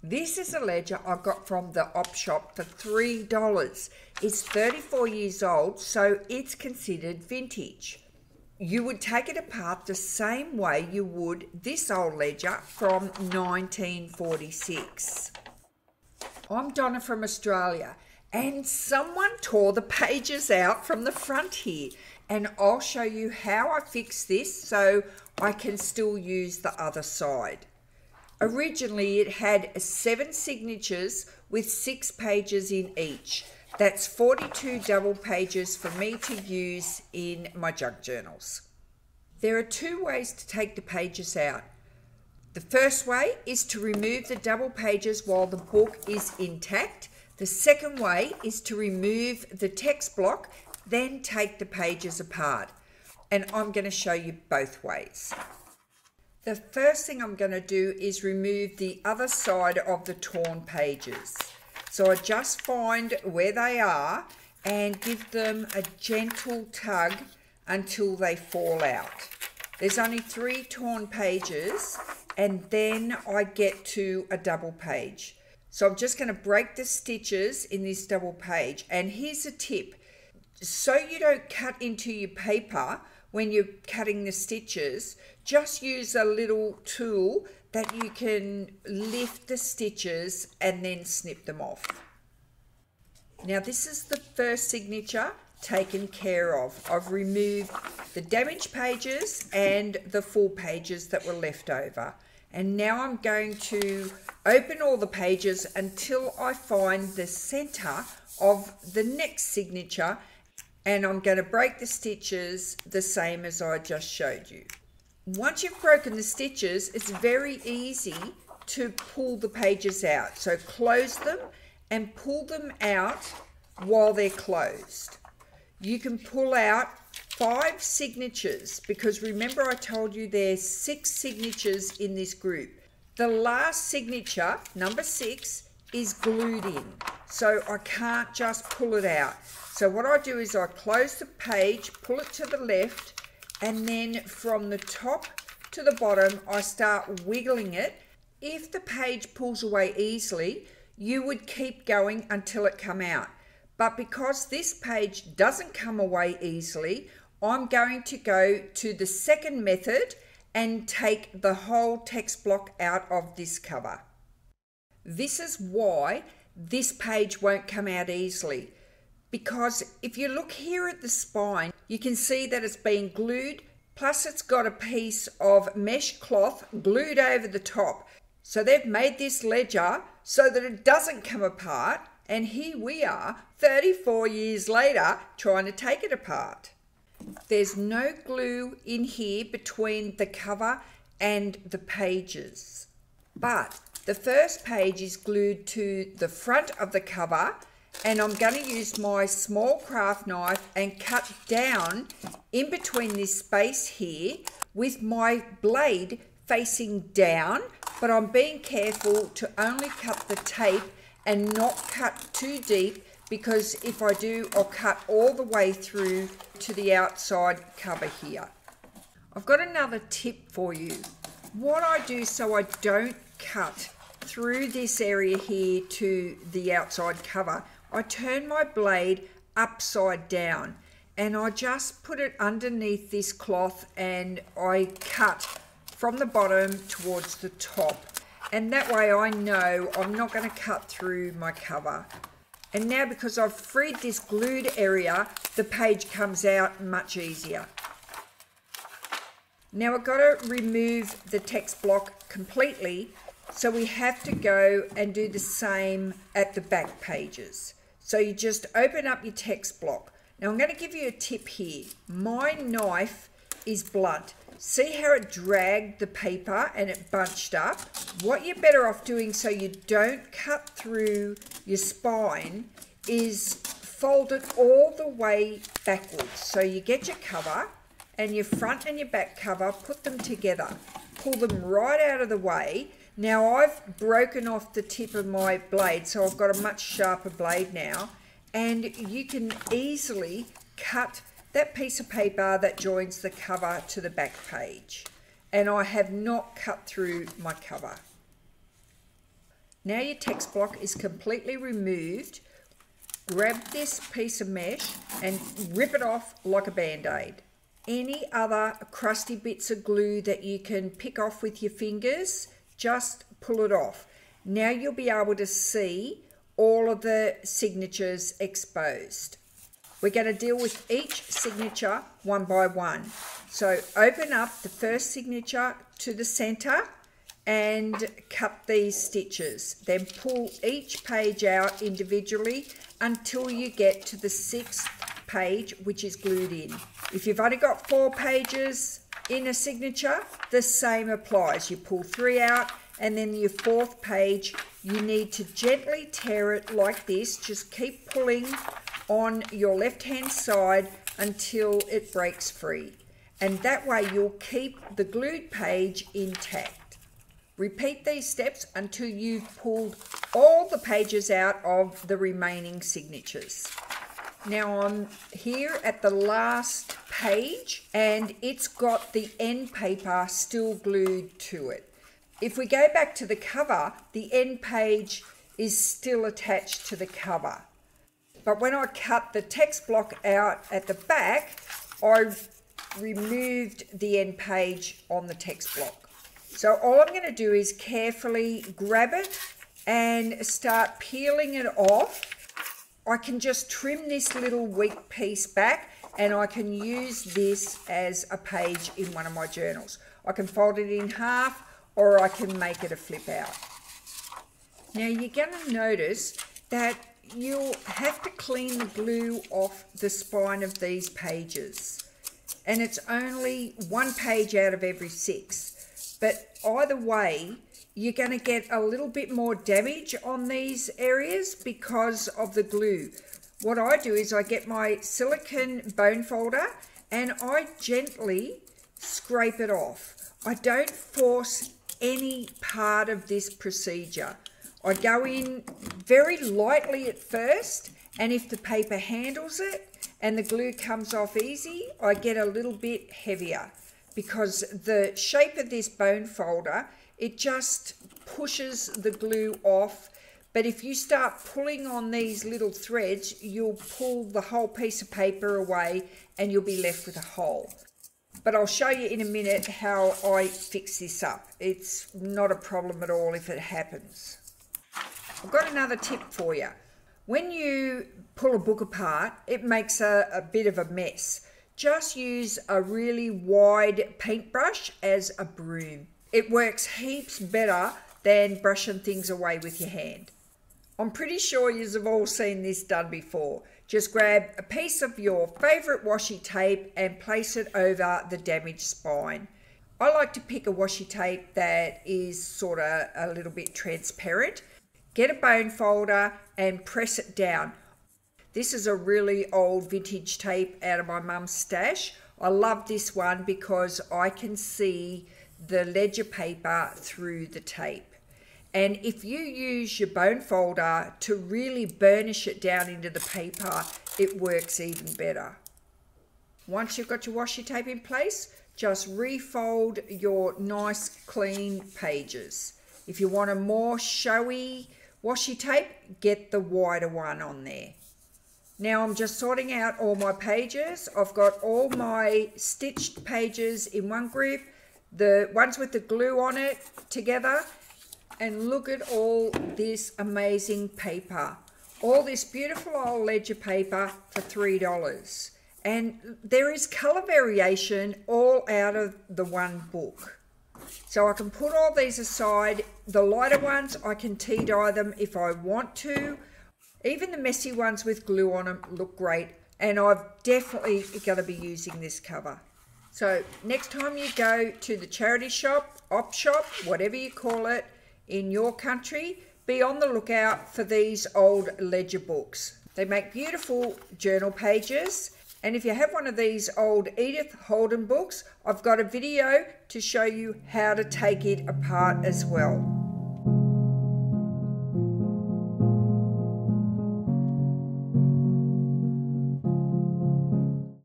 This is a ledger I got from the op shop for $3. It's 34 years old, so it's considered vintage. You would take it apart the same way you would this old ledger from 1946. I'm Donna from Australia, and someone tore the pages out from the front here, and I'll show you how I fixed this so I can still use the other side. Originally it had 7 signatures with 6 pages in each. That's 42 double pages for me to use in my junk journals. There are 2 ways to take the pages out. The first way is to remove the double pages while the book is intact. The second way is to remove the text block, then take the pages apart. And I'm going to show you both ways. The first thing I'm going to do is remove the other side of the torn pages. So I just find where they are and give them a gentle tug until they fall out. There's only 3 torn pages, and then I get to a double page. So I'm just going to break the stitches in this double page. And here's a tip. So you don't cut into your paper when you're cutting the stitches, just use a little tool that you can lift the stitches and then snip them off. Now this is the first signature taken care of. I've removed the damaged pages and the full pages that were left over. And now I'm going to open all the pages until I find the center of the next signature, and I'm going to break the stitches the same as I just showed you. Once you've broken the stitches, it's very easy to pull the pages out. So close them and pull them out while they're closed. You can pull out 5 signatures, because remember I told you there's 6 signatures in this group. The last signature, number 6, is glued in, so I can't just pull it out. So what I do is I close the page, pull it to the left, and then from the top to the bottom I start wiggling it. If the page pulls away easily, you would keep going until it come out. But because this page doesn't come away easily, I'm going to go to the second method and take the whole text block out of this cover. This is why this page won't come out easily, because if you look here at the spine, you can see that it's been glued, plus it's got a piece of mesh cloth glued over the top. So they've made this ledger so that it doesn't come apart, and here we are 34 years later trying to take it apart. There's no glue in here between the cover and the pages, but the first page is glued to the front of the cover, and I'm going to use my small craft knife and cut down in between this space here with my blade facing down, but I'm being careful to only cut the tape and not cut too deep, because if I do, I'll cut all the way through to the outside cover here. I've got another tip for you. What I do so I don't cut through this area here to the outside cover, I turn my blade upside down and I just put it underneath this cloth and I cut from the bottom towards the top. And that way I know I'm not going to cut through my cover. And now because I've freed this glued area, the page comes out much easier. Now I've got to remove the text block completely, so we have to go and do the same at the back pages. So you just open up your text block. Now I'm going to give you a tip here. My knife is blunt. See how it dragged the paper and it bunched up? What you're better off doing so you don't cut through your spine is fold it all the way backwards. So you get your cover and your front and your back cover, put them together, pull them right out of the way. Now I've broken off the tip of my blade, so I've got a much sharper blade now, and you can easily cut that piece of paper that joins the cover to the back page. And I have not cut through my cover. Now your text block is completely removed. Grab this piece of mesh and rip it off like a band-aid. Any other crusty bits of glue that you can pick off with your fingers, just pull it off. Now you'll be able to see all of the signatures exposed. We're going to deal with each signature one by one. So open up the first signature to the center and cut these stitches. Then pull each page out individually until you get to the 6th page, which is glued in. If you've only got 4 pages in a signature, the same applies. You pull 3 out, and then your 4th page, you need to gently tear it like this. Just keep pulling on your left-hand side until it breaks free. And that way you'll keep the glued page intact. Repeat these steps until you've pulled all the pages out of the remaining signatures. Now I'm here at the last page and it's got the end paper still glued to it. If we go back to the cover, the end page is still attached to the cover. But when I cut the text block out at the back, I removed the end page on the text block. So all I'm going to do is carefully grab it and start peeling it off. I can just trim this little weak piece back and I can use this as a page in one of my journals. I can fold it in half or I can make it a flip out. Now you're going to notice that you'll have to clean the glue off the spine of these pages. And it's only 1 page out of every 6. But either way, you're going to get a little bit more damage on these areas because of the glue. What I do is I get my silicone bone folder and I gently scrape it off. I don't force any part of this procedure. I go in very lightly at first, and if the paper handles it and the glue comes off easy, I get a little bit heavier. Because the shape of this bone folder, it just pushes the glue off. But if you start pulling on these little threads, you'll pull the whole piece of paper away and you'll be left with a hole. But I'll show you in a minute how I fix this up. It's not a problem at all if it happens. I've got another tip for you. When you pull a book apart, it makes a bit of a mess. Just use a really wide paintbrush as a broom. It works heaps better than brushing things away with your hand. I'm pretty sure you've all seen this done before. Just grab a piece of your favourite washi tape and place it over the damaged spine. I like to pick a washi tape that is sort of a little bit transparent. Get a bone folder and press it down. This is a really old vintage tape out of my mum's stash. I love this one because I can see the ledger paper through the tape. And if you use your bone folder to really burnish it down into the paper, it works even better. Once you've got your washi tape in place, just refold your nice clean pages. If you want a more showy washi tape, get the wider one on there. Now I'm just sorting out all my pages. I've got all my stitched pages in one group, the ones with the glue on it together, and look at all this amazing paper. All this beautiful old ledger paper for $3. And there is colour variation all out of the one book. So I can put all these aside. The lighter ones, I can tea dye them if I want to. Even the messy ones with glue on them look great, and I'm definitely going to be using this cover. So next time you go to the charity shop, op shop, whatever you call it, in your country, be on the lookout for these old ledger books. They make beautiful journal pages, and if you have one of these old Edith Holden books, I've got a video to show you how to take it apart as well.